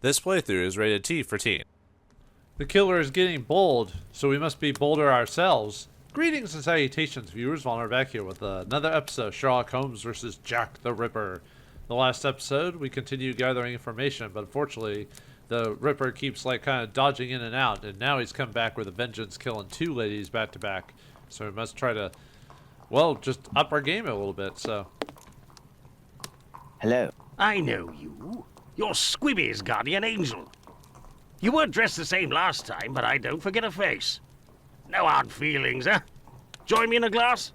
This playthrough is rated T for teen. The killer is getting bold, so we must be bolder ourselves. Greetings and salutations, viewers. Vauldemare back here with another episode of Sherlock Holmes versus Jack the Ripper. The last episode, we continued gathering information, but unfortunately, the Ripper keeps kind of dodging in and out, and now he's come back with a vengeance, killing two ladies back to back. So we must try to, well, just up our game a little bit. So, hello. I know you. You're Squibby's guardian angel. You weren't dressed the same last time, but I don't forget a face. No hard feelings, huh? Join me in a glass?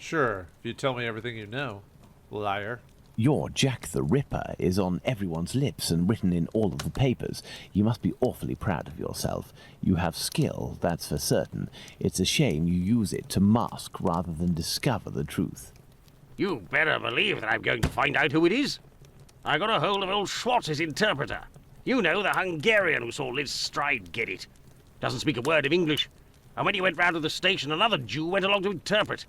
sure, if you tell me everything you know, liar. Your Jack the Ripper is on everyone's lips and written in all of the papers. You must be awfully proud of yourself. You have skill, that's for certain. It's a shame you use it to mask rather than discover the truth. You better believe that I'm going to find out who it is. I got a hold of old Schwartz's interpreter. You know, the Hungarian who saw Liz Stride get it. Doesn't speak a word of English. And when he went round to the station, another Jew went along to interpret.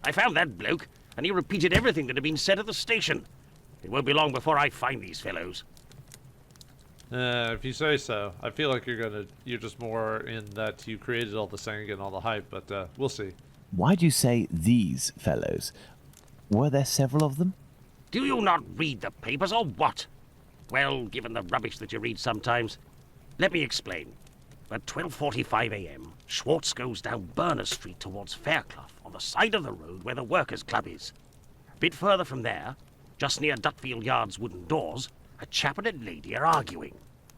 I found that bloke, and he repeated everything that had been said at the station. It won't be long before I find these fellows. If you say so. I feel like you're just more in that you created all the singing and all the hype, but we'll see. Why do you say these fellows? Were there several of them? Do you not read the papers, or what? Well, given the rubbish that you read sometimes. Let me explain. At 12:45 a.m., Schwartz goes down Burner Street towards Fairclough, on the side of the road where the Workers' Club is. A bit further from there, just near Dutfield Yard's wooden doors, a chap and a lady are arguing.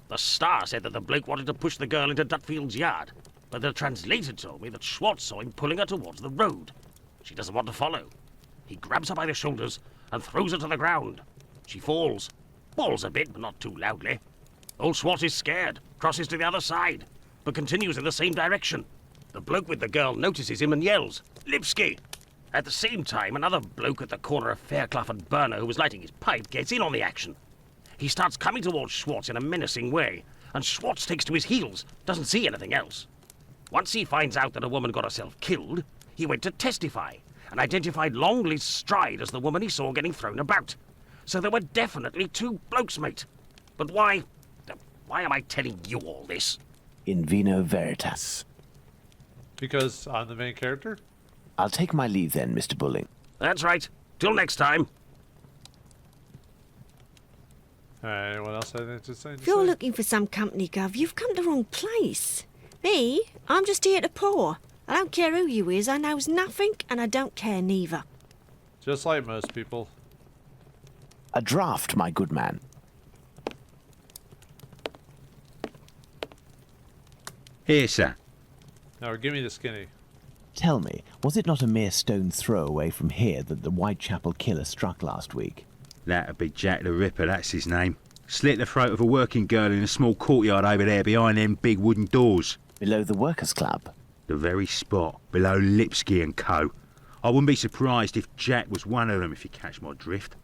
The Star said that the bloke wanted to push the girl into Dutfield's yard, but the translator told me that Schwartz saw him pulling her towards the road. She doesn't want to follow. He grabs her by the shoulders and throws her to the ground. She falls. Bawls a bit, but not too loudly. Old Schwartz is scared, crosses to the other side, but continues in the same direction. The bloke with the girl notices him and yells, "Lipsky!" At the same time, another bloke at the corner of Fairclough and Burner who was lighting his pipe gets in on the action. He starts coming towards Schwartz in a menacing way, and Schwartz takes to his heels, doesn't see anything else. Once he finds out that a woman got herself killed, he went to testify, and identified Long Liz Stride as the woman he saw getting thrown about. So there were definitely two blokes, mate. But why am I telling you all this? In vino veritas. Because I'm the main character? I'll take my leave then, Mr. Bulling. That's right. Till next time. Alright, anyone else have anything to say? If you're looking for some company, Gov, you've come to the wrong place. Me? I'm just here to pour. I don't care who you is, I knows nothing, and I don't care neither. Just like most people. A draft, my good man. Here, sir. Now, give me the skinny. Tell me, was it not a mere stone's throw away from here that the Whitechapel killer struck last week? That'd be Jack the Ripper, that's his name. Slit the throat of a working girl in a small courtyard over there behind them big wooden doors. Below the Workers' Club? The very spot, below Lipsky and Co. I wouldn't be surprised if Jack was one of them, if you catch my drift.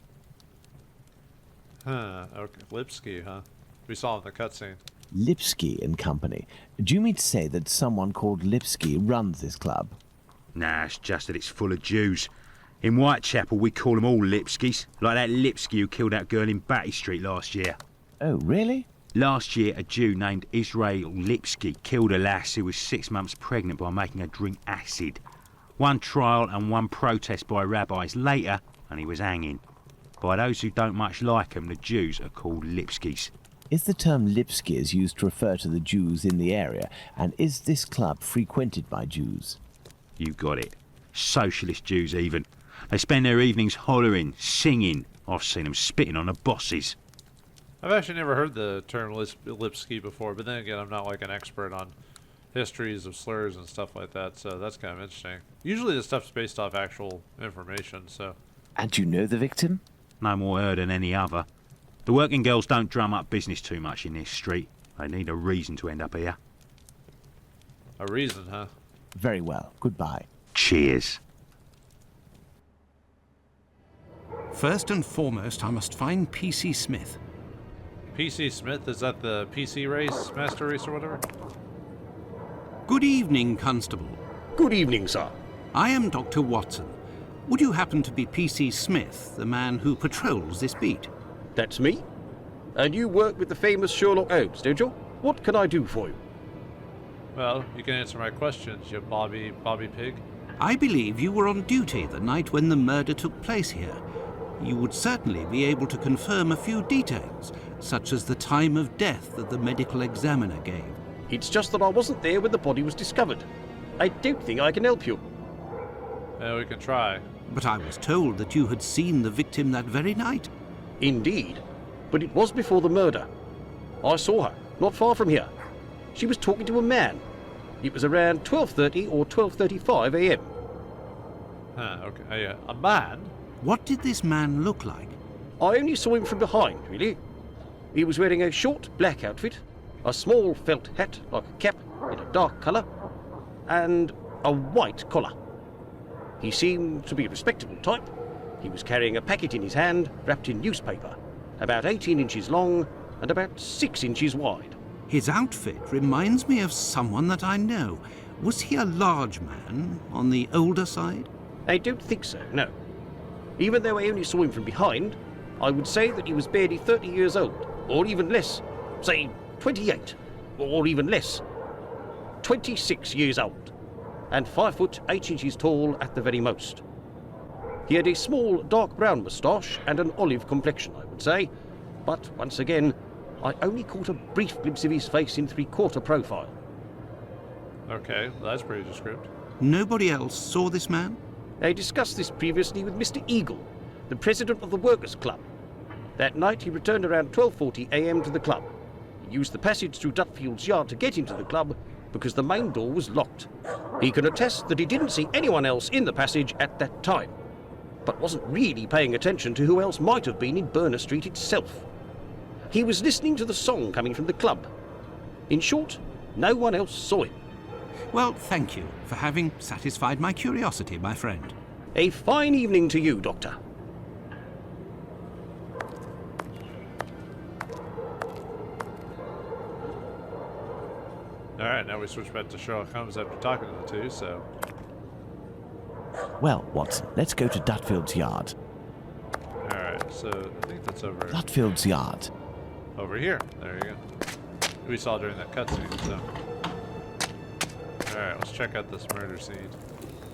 Huh, okay. Lipsky, huh? We saw him in the cutscene. Lipsky and Company. Do you mean to say that someone called Lipsky runs this club? Nah, it's just that it's full of Jews. In Whitechapel, we call them all Lipskys, like that Lipsky who killed that girl in Batty Street last year. Oh, really? Last year, a Jew named Israel Lipsky killed a lass who was 6 months pregnant by making her drink acid. One trial and one protest by rabbis later, and he was hanging. By those who don't much like him, the Jews are called Lipskys. Is the term Lipskys used to refer to the Jews in the area, and is this club frequented by Jews? You got it. Socialist Jews, even. They spend their evenings hollering, singing. I've seen them spitting on the bosses. I've actually never heard the term Lipsky before, but then again, I'm not like an expert on histories of slurs and stuff like that, so that's kind of interesting. Usually this stuff's based off actual information, so... And you know the victim? No more her than any other. The working girls don't drum up business too much in this street. They need a reason to end up here. A reason, huh? Very well. Goodbye. Cheers. First and foremost, I must find PC Smith. PC Smith, is that the PC race, master race or whatever? Good evening, Constable. Good evening, sir. I am Dr. Watson. Would you happen to be PC Smith, the man who patrols this beat? That's me. And you work with the famous Sherlock Holmes, don't you? What can I do for you? Well, you can answer my questions, you Bobby Pig. I believe you were on duty the night when the murder took place here. You would certainly be able to confirm a few details, such as the time of death that the medical examiner gave. It's just that I wasn't there when the body was discovered. I don't think I can help you. We can try. But I was told that you had seen the victim that very night. Indeed, but it was before the murder. I saw her, not far from here. She was talking to a man. It was around 12:30 or 12:35 a.m. Okay. A man? What did this man look like? I only saw him from behind, really. He was wearing a short black outfit, a small felt hat like a cap in a dark colour, and a white collar. He seemed to be a respectable type. He was carrying a packet in his hand wrapped in newspaper, about 18 inches long and about 6 inches wide. His outfit reminds me of someone that I know. Was he a large man, on the older side? I don't think so, no. Even though I only saw him from behind, I would say that he was barely 30 years old, or even less. Say 28, or even less. 26 years old, and 5 foot 8 inches tall at the very most. He had a small dark brown moustache and an olive complexion, I would say, but once again, I only caught a brief glimpse of his face in three-quarter profile. Okay, that's pretty descriptive. Nobody else saw this man? I discussed this previously with Mr. Eagle, the president of the Workers' Club. That night he returned around 12:40 a.m. to the club. He used the passage through Dutfield's yard to get into the club because the main door was locked. He can attest that he didn't see anyone else in the passage at that time, but wasn't really paying attention to who else might have been in Burner Street itself. He was listening to the song coming from the club. In short, no one else saw him. Well, thank you for having satisfied my curiosity, my friend. A fine evening to you, Doctor. Alright, now we switch back to Sherlock Holmes after talking to the two, so... Well, Watson, let's go to Dutfield's yard. Alright, so I think that's Dutfield's yard. over here. There you go. We saw during that cutscene, so... Alright, let's check out this murder scene.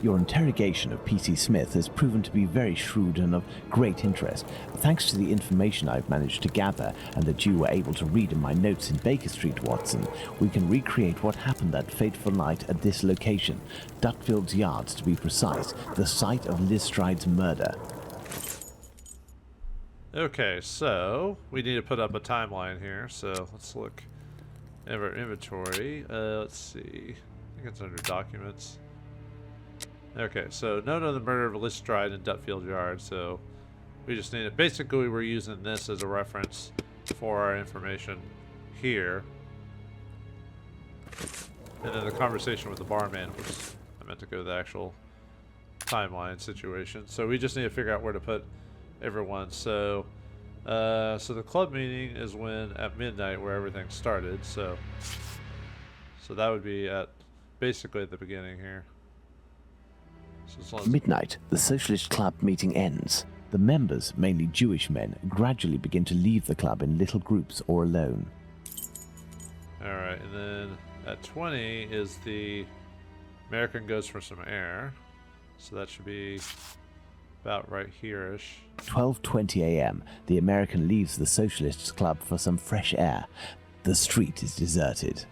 Your interrogation of P.C. Smith has proven to be very shrewd and of great interest. Thanks to the information I've managed to gather and that you were able to read in my notes in Baker Street, Watson, we can recreate what happened that fateful night at this location, Dutfield's Yards to be precise, the site of Liz Stride's murder. Okay, so we need to put up a timeline here, so let's look at our inventory. Let's see. I think it's under documents. Okay, so note of the murder of Liz Stride in Dutfield Yard, so we just need it. Basically, we're using this as a reference for our information here. And then the conversation with the barman was, I meant to go to the actual timeline situation. So we just need to figure out where to put everyone. So the club meeting is at midnight where everything started, so that would be at basically at the beginning here. So Midnight, the Socialist Club meeting ends. The members, mainly Jewish men, gradually begin to leave the club in little groups or alone. Alright, and then at 20 is the American goes for some air. So that should be about right here-ish. 12:20 a.m., the American leaves the Socialists Club for some fresh air. The street is deserted.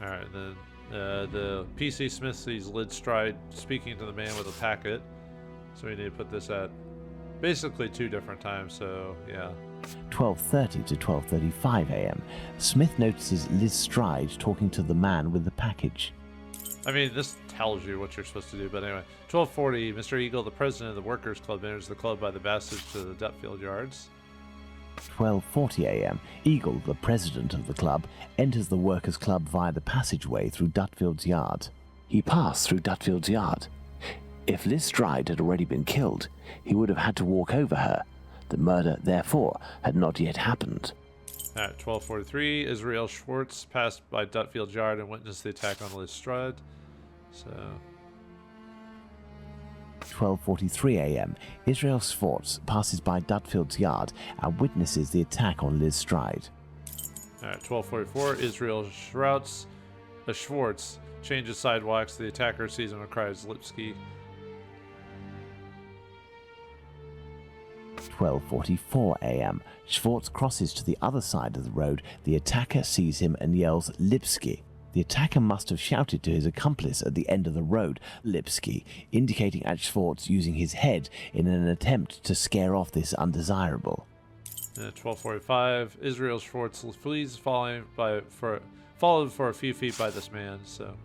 Alright, then the PC Smith sees Liz Stride speaking to the man with a packet. So we need to put this at basically 2 different times, so yeah. 12:30 to 12:35 a.m., Smith notices Liz Stride talking to the man with the package. I mean, this tells you what you're supposed to do, but anyway. 12:40, Mr. Eagle, the president of the Workers' Club, enters the club by the passage to the Dutfield Yards. 12:40 a.m., Eagle, the president of the club, enters the Workers' Club via the passageway through Dutfield's yard. He passed through Dutfield's yard. If Liz Stride had already been killed, he would have had to walk over her. The murder, therefore, had not yet happened. At 12:43, Israel Schwartz passed by Dutfield's yard and witnessed the attack on Liz Stride. So 12:43 a.m. Israel Schwartz passes by Dudfield's yard and witnesses the attack on Liz Stride. Alright, 12:44. Israel Schwartz changes sidewalks. The attacker sees him and cries Lipsky. 12:44 a.m. Schwartz crosses to the other side of the road. The attacker sees him and yells Lipsky. The attacker must have shouted to his accomplice at the end of the road, Lipsky, indicating at Schwartz using his head in an attempt to scare off this undesirable. 12:45. Israel Schwartz flees, followed for a few feet by this man. So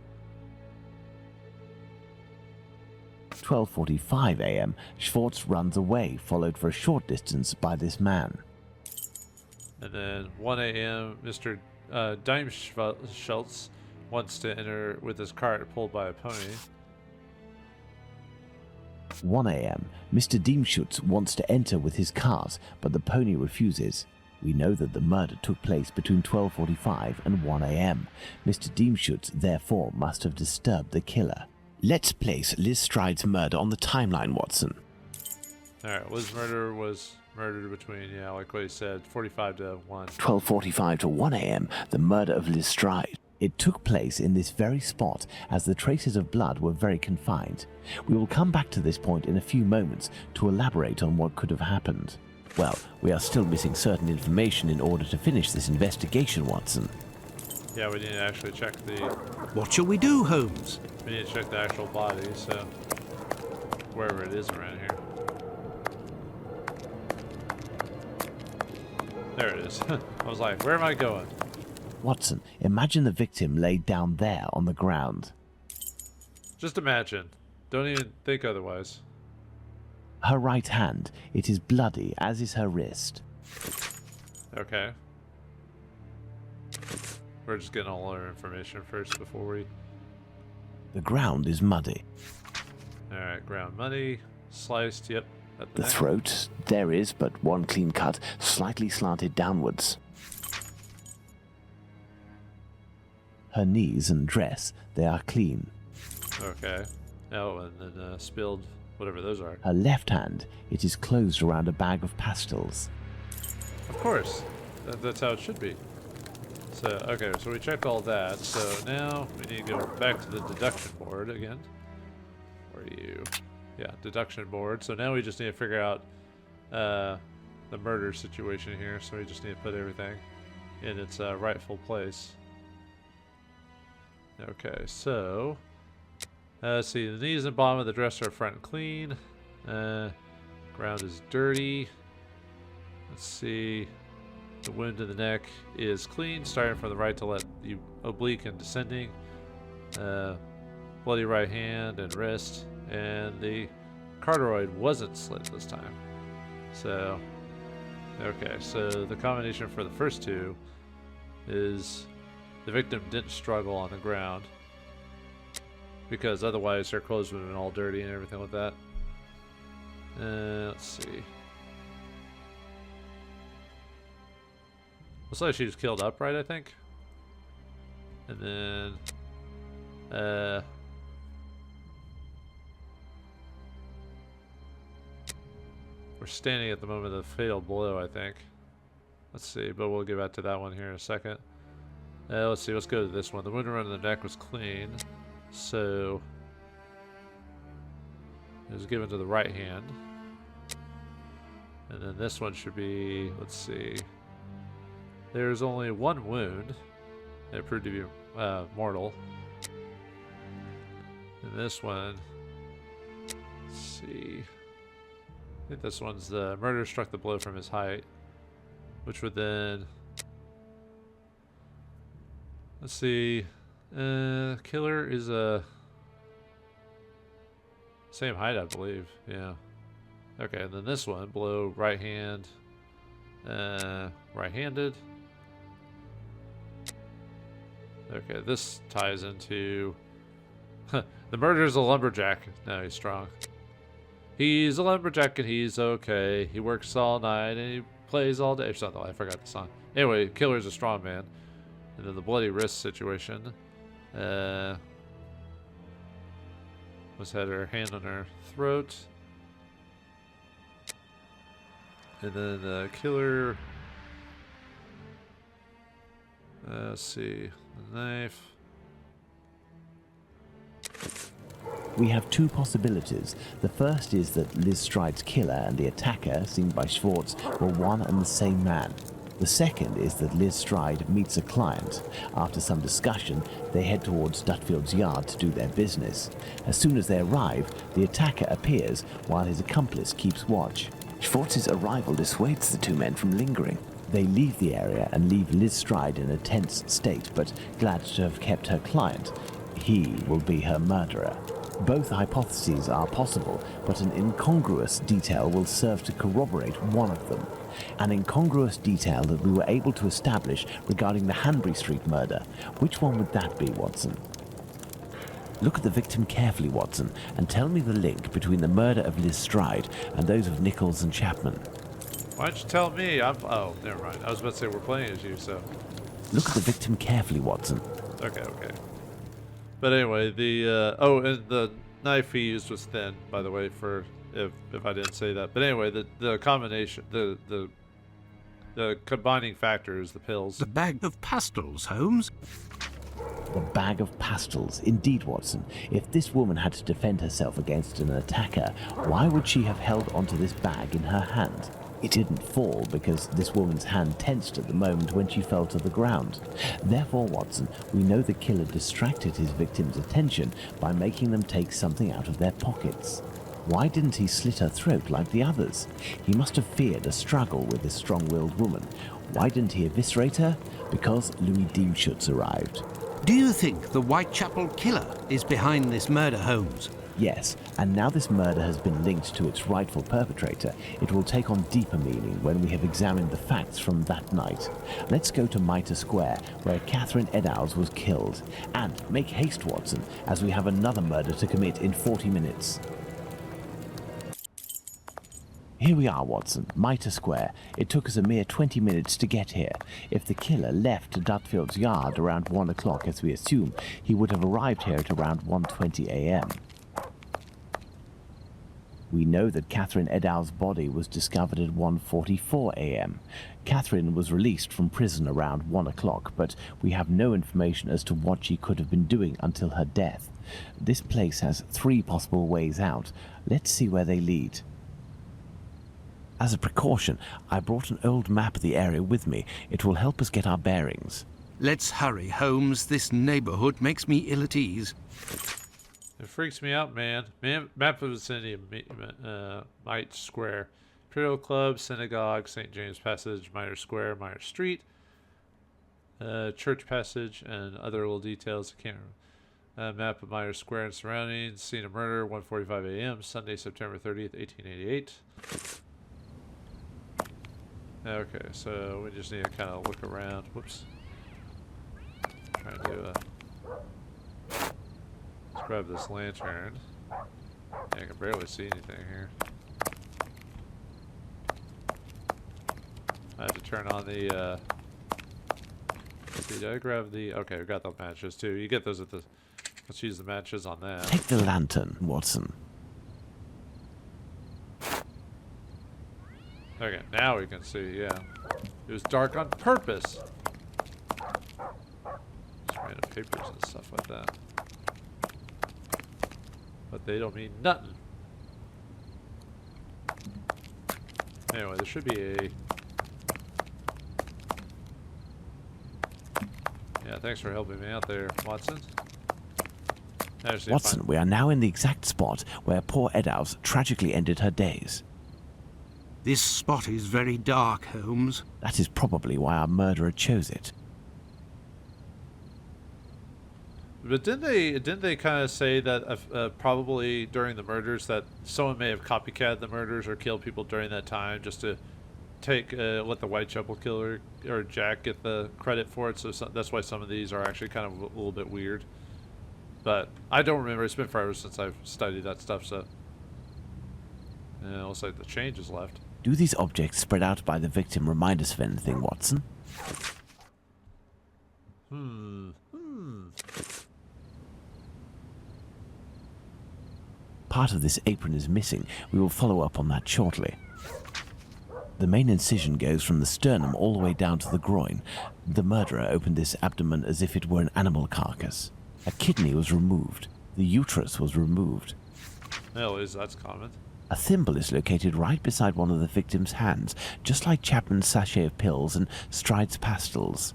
12:45 a.m. Schwartz runs away, followed for a short distance by this man. And then 1 a.m. Mr. Daimschultz wants to enter with his cart pulled by a pony. 1 a.m. Mr. Diemschutz wants to enter with his cart, but the pony refuses. We know that the murder took place between 12:45 and 1 a.m. Mr. Diemschutz therefore must have disturbed the killer. Let's place Liz Stride's murder on the timeline, Watson. Alright, Liz murder was murdered between, like what he said, 45 to 1. 12:45 to 1 a.m. The murder of Liz Stride. It took place in this very spot, as the traces of blood were very confined. We will come back to this point in a few moments to elaborate on what could have happened. Well, we are still missing certain information in order to finish this investigation, Watson. Yeah, we need to actually check the... What shall we do, Holmes? We need to check the actual body, so... wherever it is around here. There it is. I was like, where am I going? Watson, imagine the victim laid down there on the ground. Just imagine. Don't even think otherwise. Her right hand, it is bloody, as is her wrist. Okay. We're just getting all our information first before we... The ground is muddy. Alright, ground muddy. Sliced, yep. At The neck. throat, there is but one clean cut, slightly slanted downwards. Her knees and dress, they are clean. Okay. Oh, and then spilled whatever those are. Her left hand, it is closed around a bag of pastils. Of course. That's how it should be. So, okay, so we checked all that. So now we need to go back to the deduction board again. Where are you? Yeah, deduction board. So now we just need to figure out the murder situation here. So we just need to put everything in its rightful place. Okay, so let's see. The knees and bottom of the dress are front and clean. Ground is dirty. Let's see. The wound in the neck is clean, starting from the right to left, oblique and descending. Bloody right hand and wrist, and the carotid wasn't slit this time. So, okay, so the combination for the first two is the victim didn't struggle on the ground, because otherwise her clothes would have been all dirty and everything like that. Let's see. Looks like she was killed upright, I think. And then, we're standing at the moment of the fatal blow, I think. Let's see, but we'll get back to that one here in a second. Let's see, let's go to this one. The wound around the neck was clean, so it was given to the right hand. And then this one should be, let's see. There's only one wound. It proved to be mortal. And this one, let's see. I think this one's the murderer struck the blow from his height, which would then, let's see. Killer is a same height, I believe. Yeah. Okay, and then this one, blow right hand, right-handed. Okay, this ties into the murderer's a lumberjack. No, he's strong. He's a lumberjack and he's okay. He works all night and he plays all day. Something, I forgot the song. Anyway, killer's a strong man. And then the bloody wrist situation. Must had her hand on her throat. And then the killer. Let's see. The knife. We have two possibilities. The first is that Liz Stride's killer and the attacker, seen by Schwartz, were one and the same man. The second is that Liz Stride meets a client. After some discussion, they head towards Dutfield's yard to do their business. As soon as they arrive, the attacker appears while his accomplice keeps watch. Schwartz's arrival dissuades the two men from lingering. They leave the area and leave Liz Stride in a tense state, but glad to have kept her client. He will be her murderer. Both hypotheses are possible, but an incongruous detail will serve to corroborate one of them. An incongruous detail that we were able to establish regarding the Hanbury Street murder. Which one would that be, Watson? Look at the victim carefully, Watson, and tell me the link between the murder of Liz Stride and those of Nichols and Chapman. Why don't you tell me? Oh, never mind. I was about to say we're playing as you, so... Look at the victim carefully, Watson. Okay. But anyway, the... oh, and the knife he used was thin, by the way, for... If I didn't say that. But anyway, the combination... The combining factor is the pills. The bag of pastels, Holmes. The bag of pastels. Indeed, Watson. If this woman had to defend herself against an attacker, why would she have held onto this bag in her hand? It didn't fall because this woman's hand tensed at the moment when she fell to the ground. Therefore, Watson, we know the killer distracted his victim's attention by making them take something out of their pockets. Why didn't he slit her throat like the others? He must have feared a struggle with this strong-willed woman. Why didn't he eviscerate her? Because Louis Diemschutz arrived. Do you think the Whitechapel killer is behind this murder, Holmes? Yes, and now this murder has been linked to its rightful perpetrator, it will take on deeper meaning when we have examined the facts from that night. Let's go to Mitre Square, where Catherine Eddowes was killed. And make haste, Watson, as we have another murder to commit in 40 minutes. Here we are, Watson, Mitre Square. It took us a mere 20 minutes to get here. If the killer left Dutfield's yard around 1 o'clock, as we assume, he would have arrived here at around 1:20 a.m. We know that Catherine Eddowes' body was discovered at 1:44 a.m. Catherine was released from prison around 1 o'clock, but we have no information as to what she could have been doing until her death. This place has 3 possible ways out. Let's see where they lead. As a precaution, I brought an old map of the area with me. It will help us get our bearings. Let's hurry, Holmes. This neighborhood makes me ill at ease. It freaks me out, man. Map of the vicinity of Mitre Square. Imperial Club, Synagogue, St. James Passage, Mitre Square, Mitre Street, Church Passage, and other little details. I can't remember. Map of Mitre Square and surroundings. Scene of murder, 1:45 a.m., Sunday, September 30th, 1888. Okay, so we just need to kind of look around. Whoops. Trying to do let's grab this lantern. Yeah, I can barely see anything here. I have to turn on the did I grab the okay, I got the matches too. You get those at the let's use the matches on that. Take the lantern, Watson. Okay, now we can see, yeah. It was dark on purpose. Just random papers and stuff like that. But they don't mean nothing. Anyway, there should be a... Yeah, thanks for helping me out there, Watson. Watson, we are now in the exact spot where poor Eddowes tragically ended her days. This spot is very dark, Holmes. That is probably why our murderer chose it. But didn't they kind of say that probably during the murders that someone may have copycat the murders or killed people during that time just to take let the Whitechapel killer or Jack get the credit for it? So that's why some of these are actually kind of a little bit weird. But I don't remember. It's been forever since I've studied that stuff. So yeah, it looks like the change is left. Do these objects spread out by the victim remind us of anything, Watson? part of this apron is missing. We will follow up on that shortly. The main incision goes from the sternum all the way down to the groin. The murderer opened this abdomen as if it were an animal carcass. A kidney was removed. The uterus was removed. At least that's common. A thimble is located right beside one of the victim's hands, just like Chapman's sachet of pills and Stride's pastils.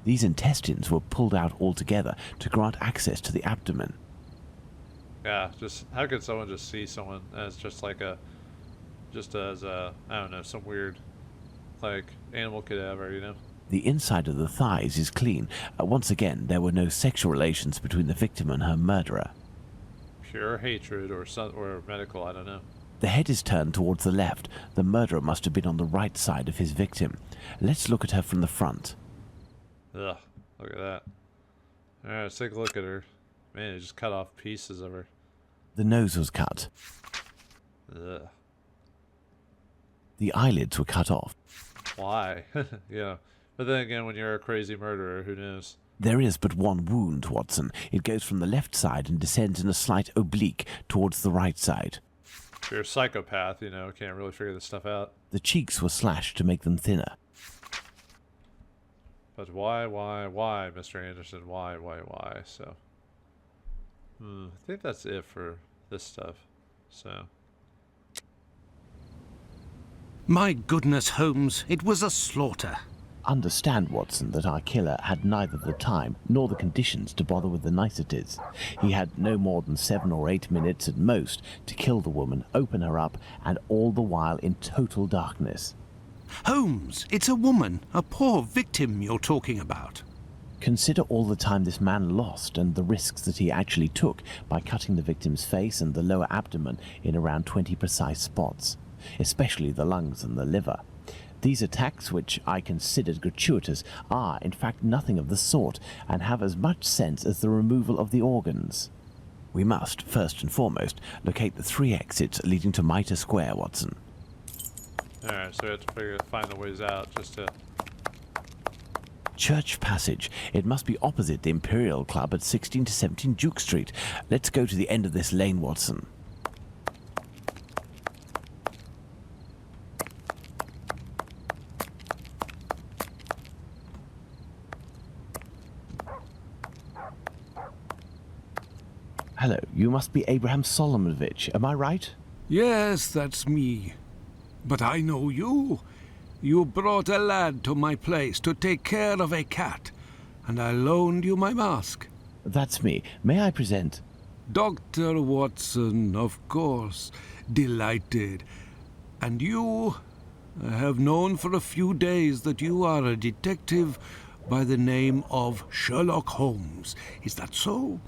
These intestines were pulled out altogether to grant access to the abdomen. Yeah, just how could someone just see someone as just like a, I don't know, some weird, like, animal cadaver, you know? The inside of the thighs is clean. Once again, there were no sexual relations between the victim and her murderer. Pure hatred or medical, I don't know. The head is turned towards the left. The murderer must have been on the right side of his victim. Let's look at her from the front. Ugh, look at that. Alright, let's take a look at her. Man, he just cut off pieces of her. The nose was cut. Ugh. The eyelids were cut off. Why? Yeah. But then again, when you're a crazy murderer, who knows? There is but one wound, Watson. It goes from the left side and descends in a slight oblique towards the right side. If you're a psychopath, you know, can't really figure this stuff out. The cheeks were slashed to make them thinner. But why, Mr. Anderson? Why? So, I think that's it for this stuff. So. My goodness, Holmes, it was a slaughter. Understand, Watson, that our killer had neither the time nor the conditions to bother with the niceties. He had no more than 7 or 8 minutes at most to kill the woman, open her up, and all the while in total darkness. Holmes, it's a woman, a poor victim you're talking about. Consider all the time this man lost and the risks that he actually took by cutting the victim's face and the lower abdomen in around 20 precise spots, especially the lungs and the liver. These attacks, which I considered gratuitous, are in fact nothing of the sort, and have as much sense as the removal of the organs. We must, first and foremost, locate the 3 exits leading to Mitre Square, Watson. Alright, so we have to find the ways out just to... Church Passage. It must be opposite the Imperial Club at 16 to 17 Duke Street. Let's go to the end of this lane, Watson. Hello, you must be Abraham Solomonovich, am I right? Yes, that's me. But I know you. You brought a lad to my place to take care of a cat, and I loaned you my mask. That's me. May I present? Dr. Watson, of course. Delighted. And you? I have known for a few days that you are a detective by the name of Sherlock Holmes. Is that so?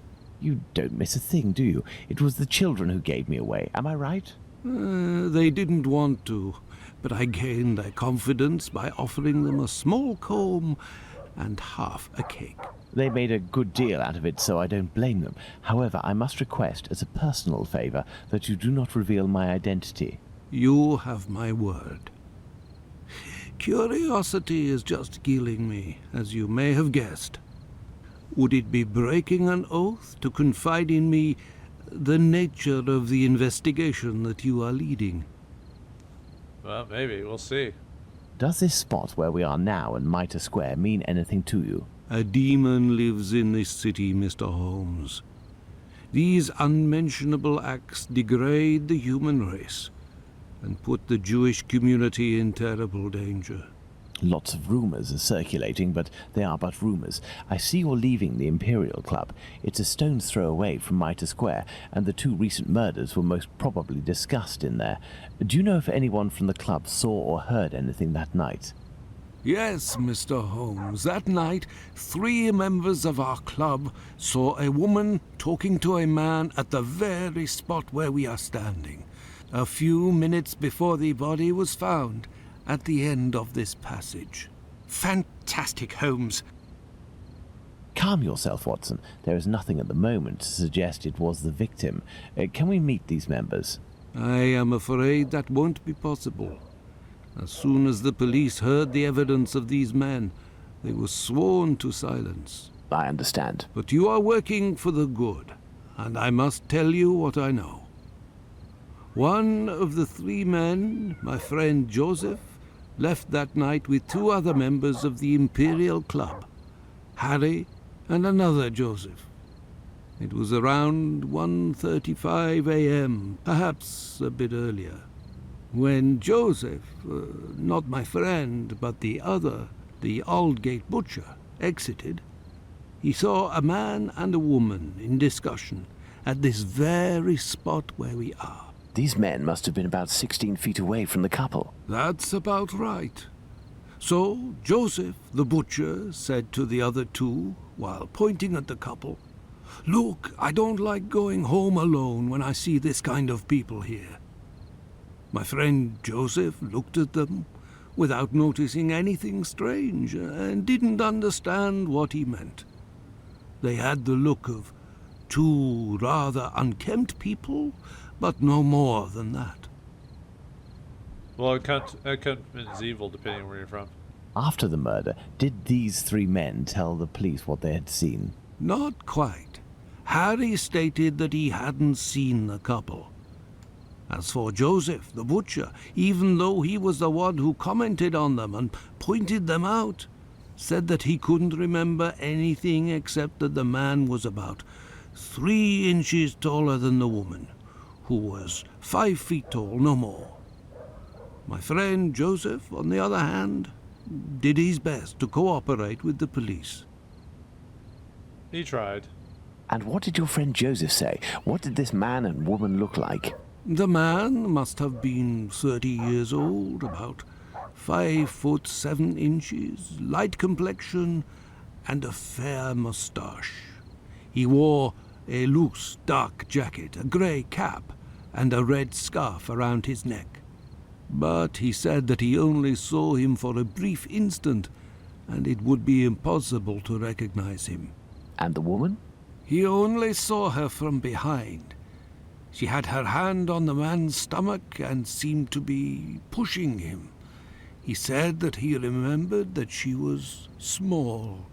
You don't miss a thing, do you? It was the children who gave me away, am I right? They didn't want to, but I gained their confidence by offering them a small comb and half a cake. They made a good deal out of it, so I don't blame them. However, I must request, as a personal favor, that you do not reveal my identity. You have my word. Curiosity is just killing me, as you may have guessed. Would it be breaking an oath to confide in me the nature of the investigation that you are leading? Well, maybe. We'll see. Does this spot where we are now in Mitre Square mean anything to you? A demon lives in this city, Mr. Holmes. These unmentionable acts degrade the human race and put the Jewish community in terrible danger. Lots of rumors are circulating, but they are but rumors. I see you're leaving the Imperial Club. It's a stone's throw away from Mitre Square, and the 2 recent murders were most probably discussed in there. Do you know if anyone from the club saw or heard anything that night? Yes, Mr. Holmes. That night, 3 members of our club saw a woman talking to a man at the very spot where we are standing, a few minutes before the body was found, at the end of this passage. Fantastic, Holmes. Calm yourself, Watson. There is nothing at the moment to suggest it was the victim. Can we meet these members? I am afraid that won't be possible. As soon as the police heard the evidence of these men, they were sworn to silence. I understand. But you are working for the good. and I must tell you what I know. One of the 3 men, my friend Joseph, left that night with 2 other members of the Imperial Club, Harry and another Joseph. It was around 1:35 a.m., perhaps a bit earlier. When Joseph, not my friend, but the other, the Aldgate butcher, exited, he saw a man and a woman in discussion at this very spot where we are. These men must have been about 16 feet away from the couple. That's about right. So Joseph, the butcher, said to the other 2, while pointing at the couple, "Look, I don't like going home alone when I see this kind of people here." My friend Joseph looked at them without noticing anything strange and didn't understand what he meant. They had the look of 2 rather unkempt people, but no more than that. Well, Cuntman's evil, depending on where you're from. After the murder, did these 3 men tell the police what they had seen? Not quite. Harry stated that he hadn't seen the couple. As for Joseph, the butcher, even though he was the one who commented on them and pointed them out, said that he couldn't remember anything except that the man was about 3 inches taller than the woman, who was 5 feet tall, no more. My friend Joseph, on the other hand, did his best to cooperate with the police. He tried. And what did your friend Joseph say? What did this man and woman look like? The man must have been 30 years old, about 5'7", light complexion, and a fair moustache. He wore a loose, dark jacket, a grey cap, and a red scarf around his neck. But he said that he only saw him for a brief instant, and it would be impossible to recognize him. And the woman? He only saw her from behind. She had her hand on the man's stomach and seemed to be pushing him. He said that he remembered that she was small,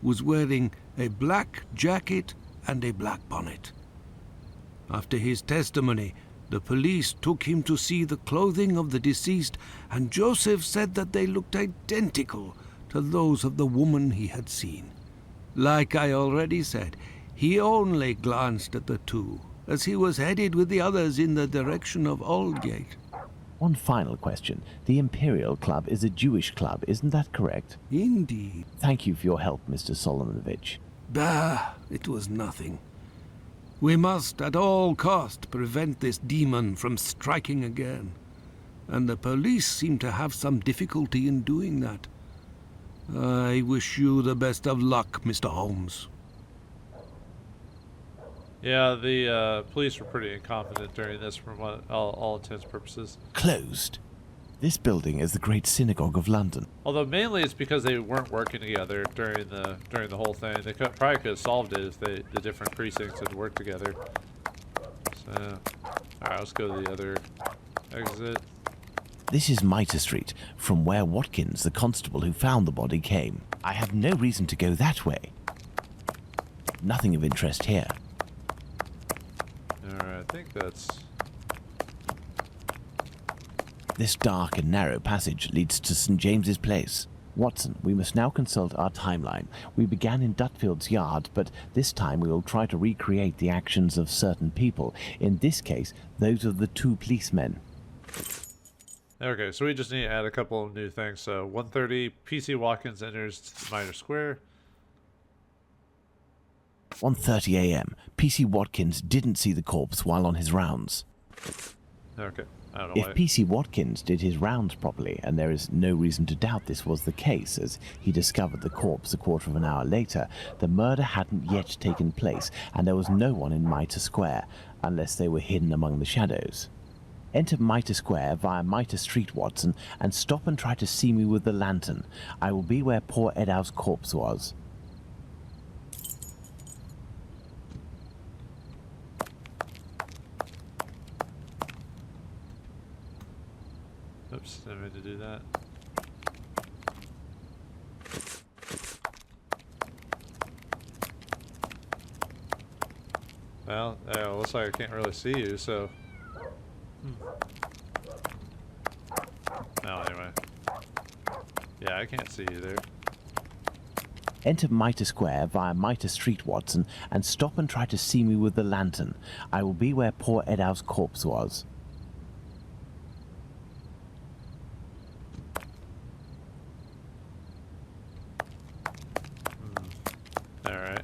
was wearing a black jacket and a black bonnet. After his testimony, the police took him to see the clothing of the deceased, and Joseph said that they looked identical to those of the woman he had seen. Like I already said, he only glanced at the 2, as he was headed with the others in the direction of Aldgate. One final question. The Imperial Club is a Jewish club, isn't that correct? Indeed. Thank you for your help, Mr. Solomonovich. Bah, it was nothing. We must at all cost prevent this demon from striking again, and the police seem to have some difficulty in doing that. I wish you the best of luck, Mr. Holmes. Yeah, the police were pretty incompetent during this from all intents and purposes. Closed. This building is the Great Synagogue of London. Although mainly it's because they weren't working together during the whole thing. They probably could have solved it if the different precincts had worked together. So, alright, let's go to the other exit. This is Mitre Street, from where Watkins, the constable who found the body, came. I have no reason to go that way. Nothing of interest here. Alright, I think that's... This dark and narrow passage leads to St. James's Place. Watson, we must now consult our timeline. We began in Dutfield's yard, but this time we will try to recreate the actions of certain people. In this case, those of the 2 policemen. Okay, so we just need to add a couple of new things. So 1:30, PC Watkins enters Mitre Square. 1:30 a.m. PC Watkins didn't see the corpse while on his rounds. Okay, I don't know If why. PC Watkins did his rounds properly, and there is no reason to doubt this was the case, as he discovered the corpse a quarter of an hour later, the murder hadn't yet taken place, and there was no one in Mitre Square, unless they were hidden among the shadows. Enter Mitre Square via Mitre Street, Watson, and stop and try to see me with the lantern. I will be where poor Edow's corpse was. Oops, didn't mean to do that. Well, looks like I can't really see you, so... Well, anyway. Yeah, I can't see you there. Enter Mitre Square via Mitre Street, Watson, and stop and try to see me with the lantern. I will be where poor Edow's corpse was. Alright.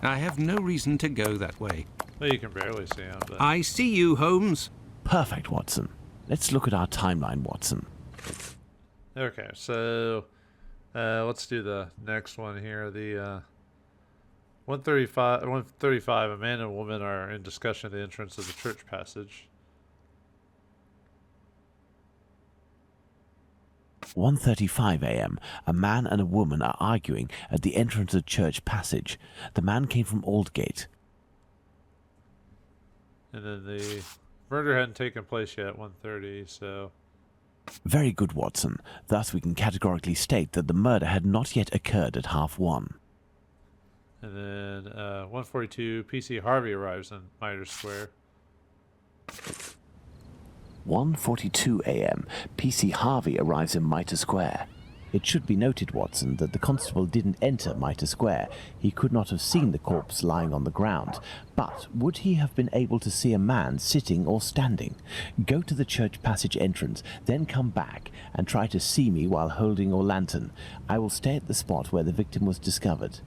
I have no reason to go that way. Well, you can barely see him, but... I see you, Holmes. Perfect, Watson. Let's look at our timeline, Watson. Okay, so... let's do the next one here. The, 135, a man and a woman are in discussion at the entrance of the church passage. 1:35 a.m. A man and a woman are arguing at the entrance of the church passage. The man came from Aldgate. And then the murder hadn't taken place yet at 1:30, so... Very good, Watson. Thus we can categorically state that the murder had not yet occurred at 1:30. And then 1:42, PC Harvey arrives in Mitre Square. 1:42 a.m. PC Harvey arrives in Mitre Square. It should be noted, Watson, that the constable didn't enter Mitre Square. He could not have seen the corpse lying on the ground. But would he have been able to see a man sitting or standing? Go to the church passage entrance, then come back and try to see me while holding your lantern. I will stay at the spot where the victim was discovered.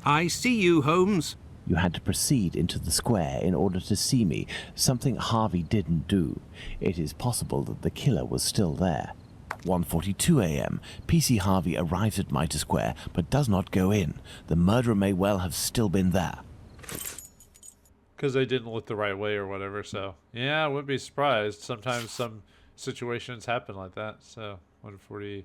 I see you, Holmes. You had to proceed into the square in order to see me, something Harvey didn't do. It is possible that the killer was still there. 1:42 a.m. PC Harvey arrives at Mitre Square, but does not go in. The murderer may well have still been there. Because they didn't look the right way or whatever, so... Yeah, I wouldn't be surprised. Sometimes some situations happen like that, so... 1:44.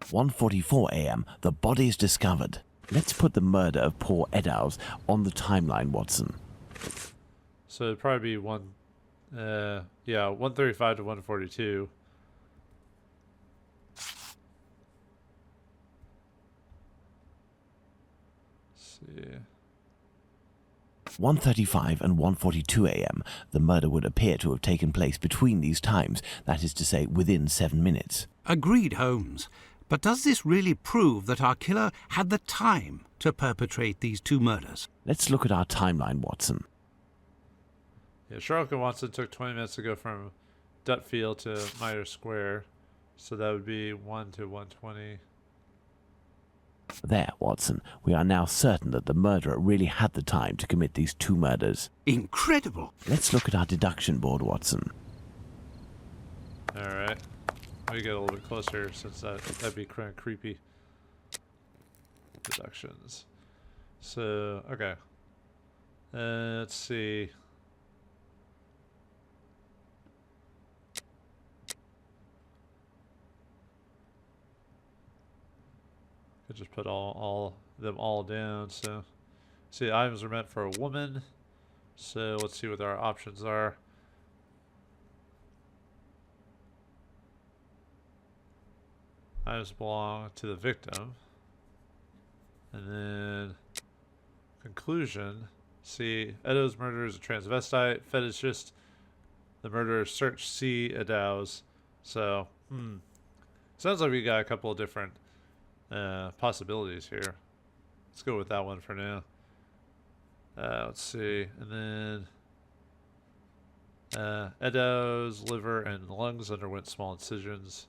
1:44 a.m. The body is discovered. Let's put the murder of poor Eddowes on the timeline, Watson. So it'd probably be 1:35 to 1:42. See. 1:35 and 1:42 a.m. The murder would appear to have taken place between these times, that is to say, within 7 minutes. Agreed, Holmes. But does this really prove that our killer had the time to perpetrate these two murders? Let's look at our timeline, Watson. Yeah, Sherlock and Watson took 20 minutes to go from Dutfield to Mitre Square. So that would be 1 to 1:20. There, Watson. We are now certain that the murderer really had the time to commit these two murders. Incredible! Let's look at our deduction board, Watson. Alright. We get a little bit closer since that'd be kind of creepy. Deductions. So, okay. Let's see. Could just put them all down. So, see, items are meant for a woman. So let's see what our options are. Items belong to the victim. And then conclusion. See, Eddowes' murder is a transvestite, fetishist. The murderer searched C. Eddowes. So, sounds like we got a couple of different possibilities here. Let's go with that one for now. Let's see. And then Eddowes' liver and lungs underwent small incisions.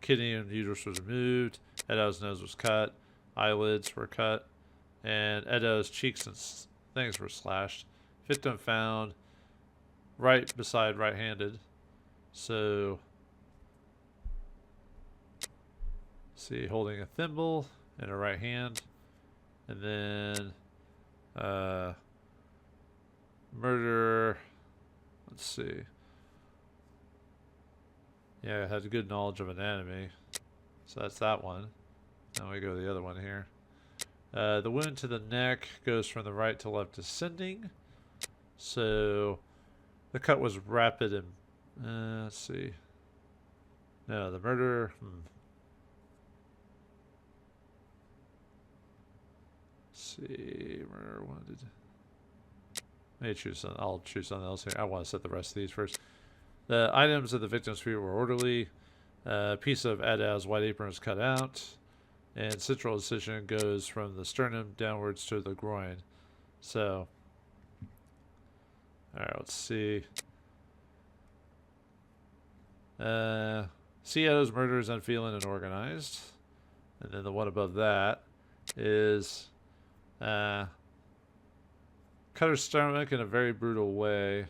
Kidney and uterus was removed. Eddowes' nose was cut. Eyelids were cut. And Eddowes' cheeks and things were slashed. Victim found right beside right-handed. So, see, holding a thimble in her right hand. And then murderer Let's see. Yeah, I had a good knowledge of anatomy. So that's that one. Now we go to the other one here. The wound to the neck goes from the right to left descending. So the cut was rapid and... let's see. No, the murder... Let's see. Murder wanted... Maybe choose something. I'll choose something else here. I want to set the rest of these first. The items of the victim's feet were orderly. A piece of Adav's white apron was cut out. And central incision goes from the sternum downwards to the groin. So... Alright, let's see. Cio's murder is unfeeling and organized. And then the one above that is cut her stomach in a very brutal way.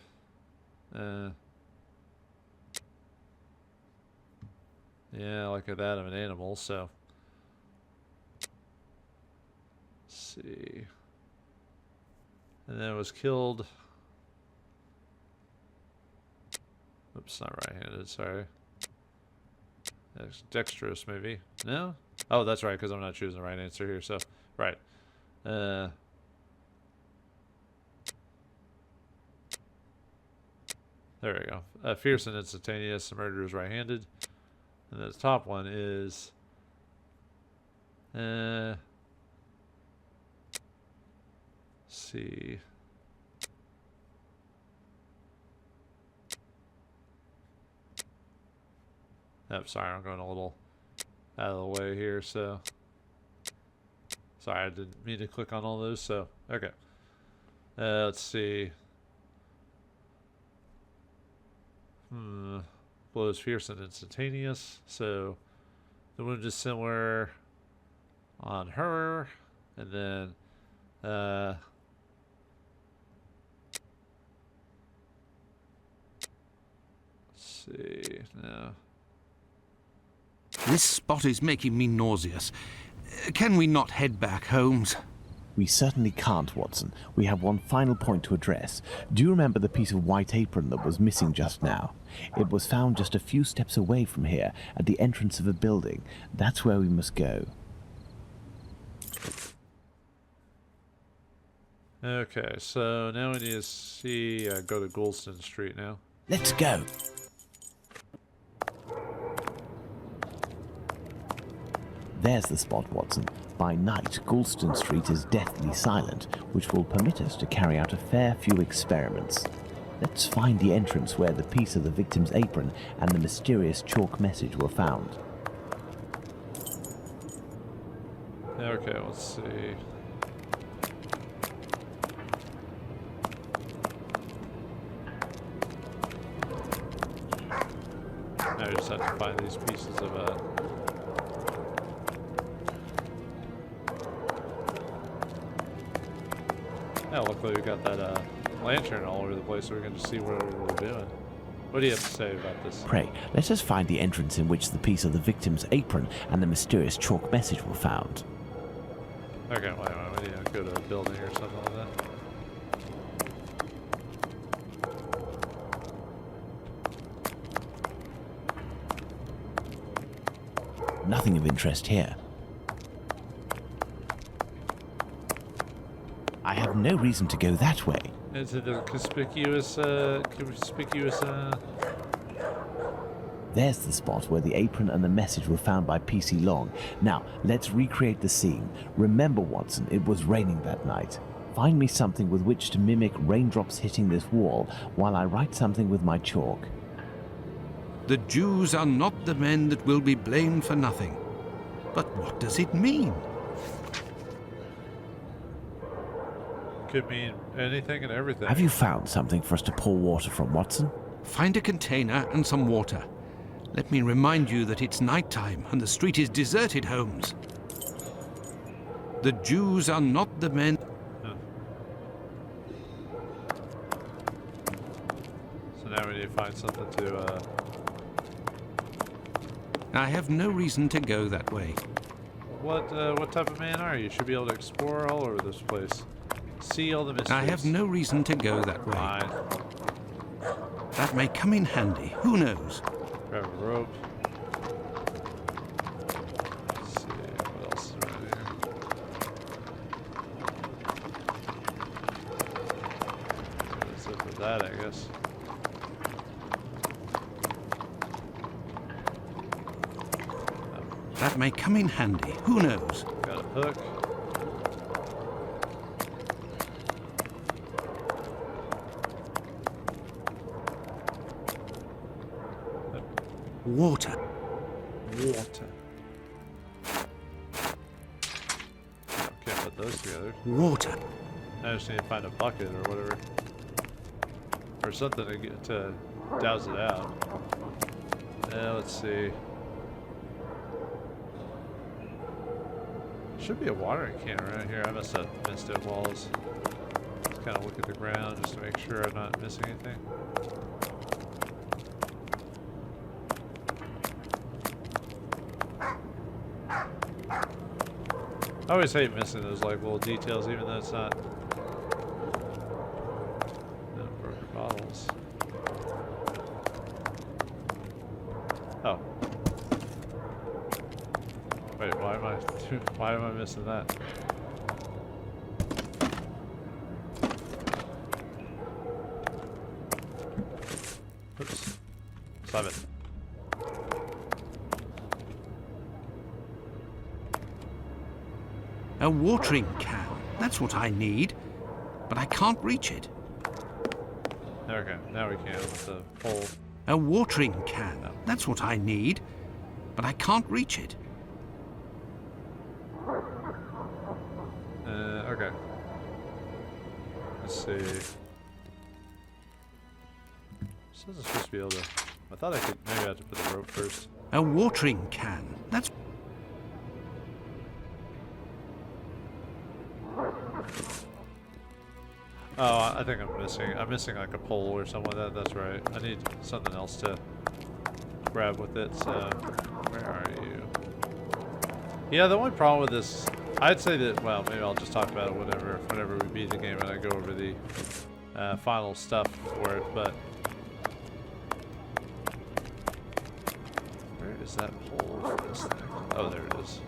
Yeah, like that of an animal, so. Let's see. And then it was killed. Oops, not right-handed, sorry. Dexterous, maybe. No? Oh, that's right, because I'm not choosing the right answer here, so. Right. There we go. Fierce and instantaneous. The murder is right-handed. And the top one is... let's see... Oh, sorry, I'm going a little out of the way here, so... Sorry, I didn't mean to click on all those, so... Okay. Let's see... Blows fierce and instantaneous, so... The wound is similar on her, and then... let's see... No... This spot is making me nauseous. Can we not head back, Holmes? We certainly can't, Watson. We have one final point to address. Do you remember the piece of white apron that was missing just now? It was found just a few steps away from here, at the entrance of a building. That's where we must go. Okay, so now we need to see... go to Goulston Street now. Let's go! There's the spot, Watson. By night, Goulston Street is deathly silent, which will permit us to carry out a fair few experiments. Let's find the entrance where the piece of the victim's apron and the mysterious chalk message were found. Okay, let's see. Now we just have to find these pieces of Yeah, luckily we got that lantern all over the place so we can just see what we're doing. What do you have to say about this? Pray, let us find the entrance in which the piece of the victim's apron and the mysterious chalk message were found. Okay, wait, we need to go to a building or something like that. Nothing of interest here. I have no reason to go that way. Is it a conspicuous, There's the spot where the apron and the message were found by PC Long. Now, let's recreate the scene. Remember, Watson, it was raining that night. Find me something with which to mimic raindrops hitting this wall while I write something with my chalk. The Jews are not the men that will be blamed for nothing. But what does it mean? Could mean anything and everything. Have you found something for us to pour water from, Watson? Find a container and some water. Let me remind you that it's nighttime and the street is deserted, Holmes. The Jews are not the men... So now we need to find something to, I have no reason to go that way. What type of man are you? You should be able to explore all over this place. See all the mysteries. I have no reason to go that way. Fine. That may come in handy. Who knows? Grab a rope. Let's see, what else is around here? That's it for that, I guess. That may come in handy. Who knows? Got a hook. Water. Water. Can't put those together. Water. I just need to find a bucket or whatever. Or something to get to douse it out. Let's see. Should be a watering can around here. I must have missed it while I was kind of look at the ground just to make sure I'm not missing anything. I always hate missing those like little details, even though it's not. No broken bottles. Oh. Wait, why am I missing that? Oops. Stop it. A watering can. That's what I need. But I can't reach it. Okay, now we can with the pole. A watering can. That's what I need. But I can't reach it. Okay. Let's see. This isn't supposed to be able to. I thought I could. Maybe I have to put the rope first. A watering can. That's. Oh, I think I'm missing like a pole or something like that. That's right. I need something else to grab with it. So, where are you? Yeah, the only problem with this, I'd say that. Well, maybe I'll just talk about it whenever we beat the game and I go over the final stuff for it. But where is that pole for this thing? Oh, there it is.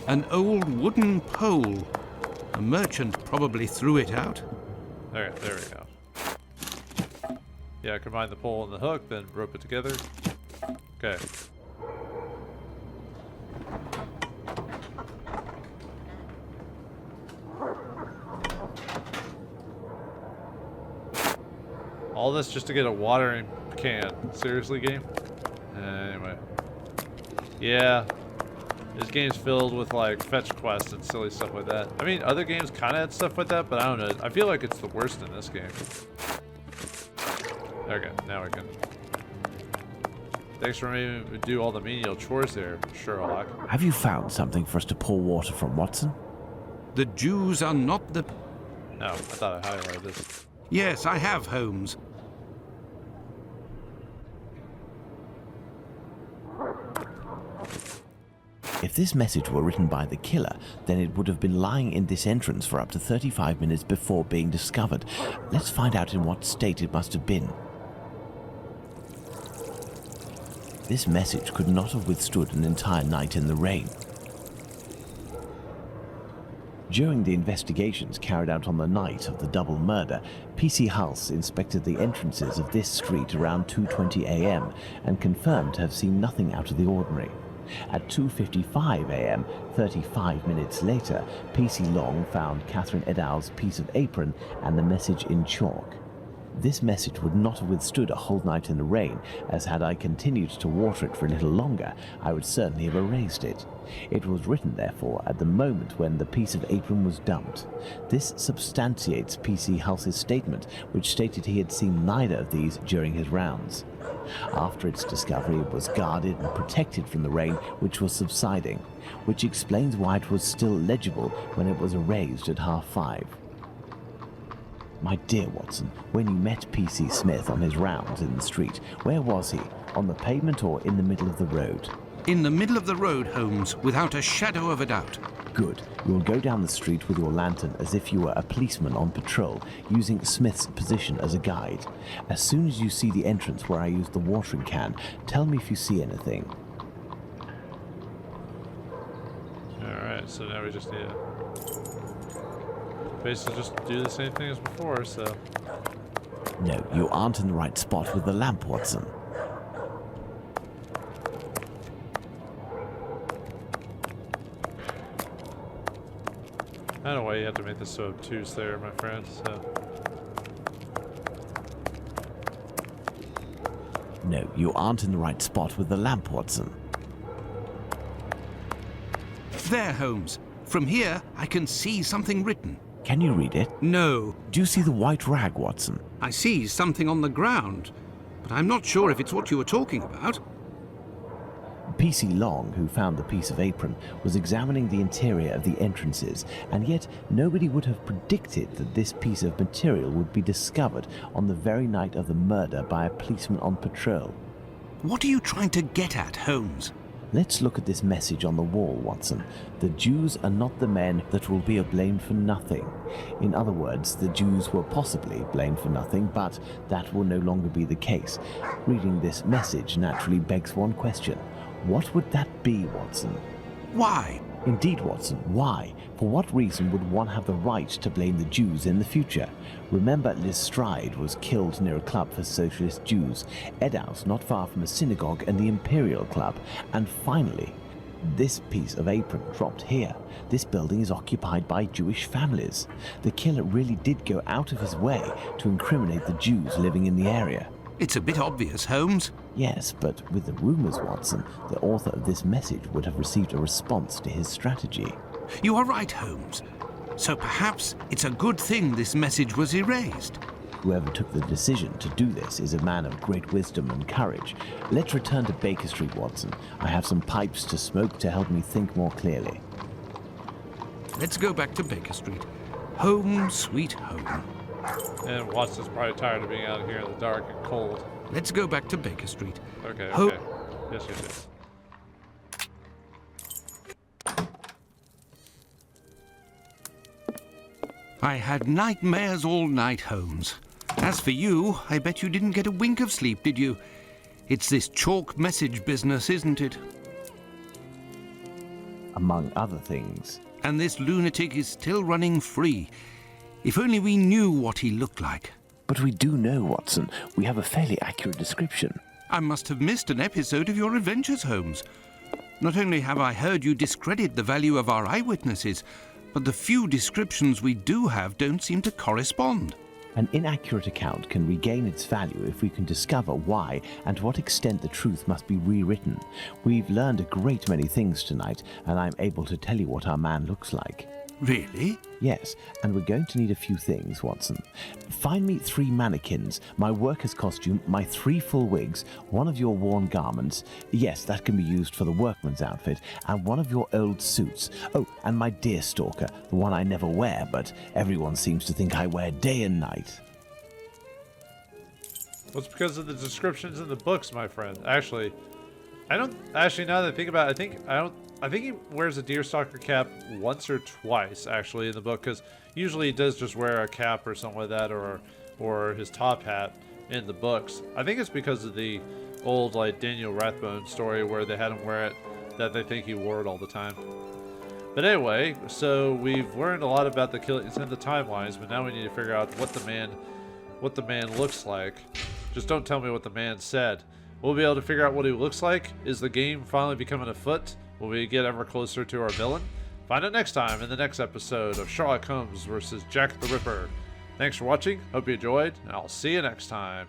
An old wooden pole. A merchant probably threw it out. Okay, there we go. Yeah, combine the pole and the hook, then rope it together. Okay. All this just to get a watering can. Seriously, game? Anyway. Yeah. This game's filled with like fetch quests and silly stuff like that. I mean, other games kind of had stuff like that, but I don't know. I feel like it's the worst in this game. Okay, now we can. Thanks for making me do all the menial chores there, Sherlock. Have you found something for us to pour water from, Watson? The Jews are not the... No, I thought I highlighted this. Yes, I have, Holmes. If this message were written by the killer, then it would have been lying in this entrance for up to 35 minutes before being discovered. Let's find out in what state it must have been. This message could not have withstood an entire night in the rain. During the investigations carried out on the night of the double murder, PC Hulse inspected the entrances of this street around 2:20 a.m. and confirmed to have seen nothing out of the ordinary. At 2:55 a.m., 35 minutes later, PC Long found Catherine Edow's piece of apron and the message in chalk. This message would not have withstood a whole night in the rain, as had I continued to water it for a little longer, I would certainly have erased it. It was written, therefore, at the moment when the piece of apron was dumped. This substantiates PC Hulse's statement, which stated he had seen neither of these during his rounds. After its discovery, it was guarded and protected from the rain, which was subsiding, which explains why it was still legible when it was erased at 5:30. My dear Watson, when you met PC Smith on his rounds in the street, where was he? On the pavement or in the middle of the road? In the middle of the road, Holmes, without a shadow of a doubt. Good. You will go down the street with your lantern as if you were a policeman on patrol, using Smith's position as a guide. As soon as you see the entrance where I used the watering can, tell me if you see anything. Alright, so now we just need to basically just do the same thing as before, so... No, you aren't in the right spot with the lamp, Watson. I don't know why you have to make this so obtuse there, my friend, so... No, you aren't in the right spot with the lamp, Watson. There, Holmes. From here, I can see something written. Can you read it? No. Do you see the white rag, Watson? I see something on the ground, but I'm not sure if it's what you were talking about. PC Long, who found the piece of apron, was examining the interior of the entrances, and yet nobody would have predicted that this piece of material would be discovered on the very night of the murder by a policeman on patrol. What are you trying to get at, Holmes? Let's look at this message on the wall, Watson. The Jews are not the men that will be blamed for nothing. In other words, the Jews were possibly blamed for nothing, but that will no longer be the case. Reading this message naturally begs one question. What would that be, Watson? Why? Indeed, Watson, why? For what reason would one have the right to blame the Jews in the future? Remember, Lestrade was killed near a club for socialist Jews, Edaus not far from a synagogue and the Imperial Club, and finally, this piece of apron dropped here. This building is occupied by Jewish families. The killer really did go out of his way to incriminate the Jews living in the area. It's a bit obvious, Holmes. Yes, but with the rumors, Watson, the author of this message would have received a response to his strategy. You are right, Holmes. So perhaps it's a good thing this message was erased. Whoever took the decision to do this is a man of great wisdom and courage. Let's return to Baker Street, Watson. I have some pipes to smoke to help me think more clearly. Let's go back to Baker Street. Home, sweet home. And Watson's probably tired of being out here in the dark and cold. Let's go back to Baker Street. Okay, Ho- okay. Yes. I had nightmares all night, Holmes. As for you, I bet you didn't get a wink of sleep, did you? It's this chalk message business, isn't it? Among other things. And this lunatic is still running free. If only we knew what he looked like. But we do know, Watson. We have a fairly accurate description. I must have missed an episode of your adventures, Holmes. Not only have I heard you discredit the value of our eyewitnesses, but the few descriptions we do have don't seem to correspond. An inaccurate account can regain its value if we can discover why and to what extent the truth must be rewritten. We've learned a great many things tonight, and I'm able to tell you what our man looks like. Really? Yes, and we're going to need a few things, Watson. Find me 3 mannequins, my worker's costume, my 3 full wigs, one of your worn garments, yes, that can be used for the workman's outfit, and one of your old suits. Oh, and my deerstalker, the one I never wear, but everyone seems to think I wear day and night. Well, it's because of the descriptions in the books, my friend. Actually, now that I think about it, I think he wears a deerstalker cap once or twice, actually, in the book, because usually he does just wear a cap or something like that, or his top hat in the books. I think it's because of the old, like, Daniel Rathbone story where they had him wear it, that they think he wore it all the time. But anyway, so we've learned a lot about the killings and the timelines, but now we need to figure out what the man looks like. Just don't tell me what the man said. We'll be able to figure out what he looks like. Is the game finally becoming afoot? Will we get ever closer to our villain? Find out next time in the next episode of Sherlock Holmes vs. Jack the Ripper. Thanks for watching, hope you enjoyed, and I'll see you next time.